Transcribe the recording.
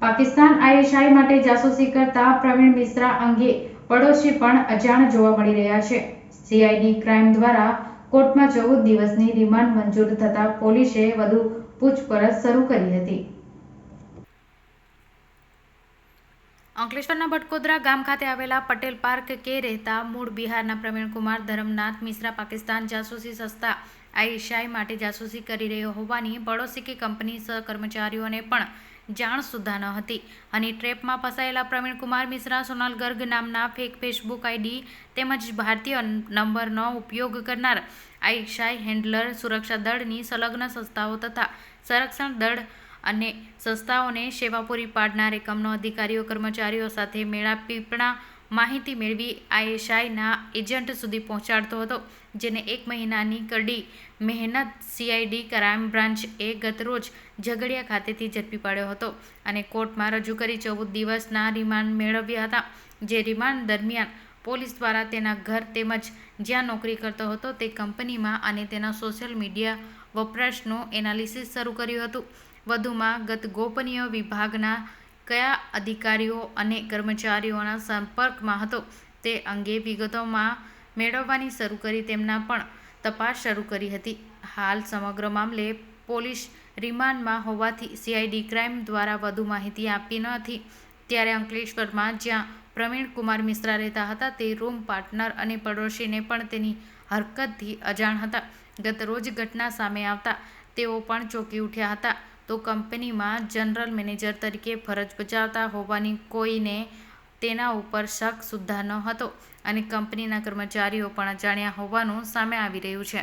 Pakistan ISI માટે જાસૂસી કરતા પ્રવીણ મિશ્રા અંગે પડોશી પણ અજાણ જોવા મળી રહ્યા છે। સીઆઈડી ક્રાઇમ દ્વારા કોર્ટમાં 14 દિવસની રિમાન્ડ મંજૂર થતા પોલીસે વધુ પૂછપરછ શરૂ કરી હતી। અંકલેશ્વરના ભટકોદરા ગામ ખાતે આવેલા પટેલ પાર્ક કે રહેતા મૂળ બિહારના પ્રવીણકુમાર ધરમનાથ મિશ્રા પાકિસ્તાન જાસૂસી સંસ્થા આઈએસઆઈ માટે જાસૂસી કરી રહ્યો હોવાની પડોશી કે કંપની સહકર્મચારીઓને પણ જાણ સુદ્ધા ન હતી। હની ટ્રેપમાં ફસાયેલા પ્રવીણકુમાર મિશ્રા સોનલ ગર્ગ નામના ફેક ફેસબુક આઈડી તેમજ ભારતીય નંબરનો ઉપયોગ કરનાર આઈએસઆઈ હેન્ડલર સુરક્ષા દળની સંલગ્ન સંસ્થાઓ તથા સંરક્ષણ દળ અને સંસ્થાઓને સેવા પૂરી પાડનાર એકમનો અધિકારીઓ કર્મચારીઓ સાથે મેળાપીપણા માહિતી મેળવી આઈએસઆઈના એજન્ટ સુધી પહોંચાડતો હતો, જેને 1 મહિનાની કડી મહેનત સીઆઈડી ક્રાઇમ બ્રાન્ચએ ગતરોજ ઝઘડિયા ખાતેથી ઝડપી પાડ્યો હતો અને કોર્ટમાં રજૂ કરી 14 દિવસના રિમાન્ડ મેળવ્યા હતા। જે રિમાન્ડ દરમિયાન પોલીસ દ્વારા તેના ઘર તેમજ જ્યાં નોકરી કરતો હતો તે કંપનીમાં અને તેના સોશિયલ મીડિયા વપરાશનું એનાલિસિસ શરૂ કર્યું હતું। વધુમાં ગત ગોપનીય વિભાગના કયા અધિકારીઓ અને કર્મચારીઓના સંપર્કમાં હતો તે અંગે વિગતોમાં મેળવવાની શરૂ કરી તેમના પણ તપાસ શરૂ કરી હતી। હાલ સમગ્ર મામલે પોલીસ રિમાન્ડમાં હોવાથી સીઆઈડી ક્રાઇમ દ્વારા વધુ માહિતી આપી નથી। ત્યારે અંકલેશ્વરમાં જ્યાં પ્રવીણકુમાર મિશ્રા રહેતા હતા તે રૂમ પાર્ટનર અને પડોશીને પણ તેની હરકતથી અજાણ હતા। ગત રોજ ઘટના સામે આવતા તેઓ પણ ચોંકી ઉઠ્યા હતા તો કંપનીમાં જનરલ મેનેજર તરીકે ફરજ બજાવતા હોવાની કોઈને તેના ઉપર શક સુદ્ધા ન હતો અને કંપનીના કર્મચારીઓ પણ અજાણ્યા હોવાનું સામે આવી રહ્યું છે।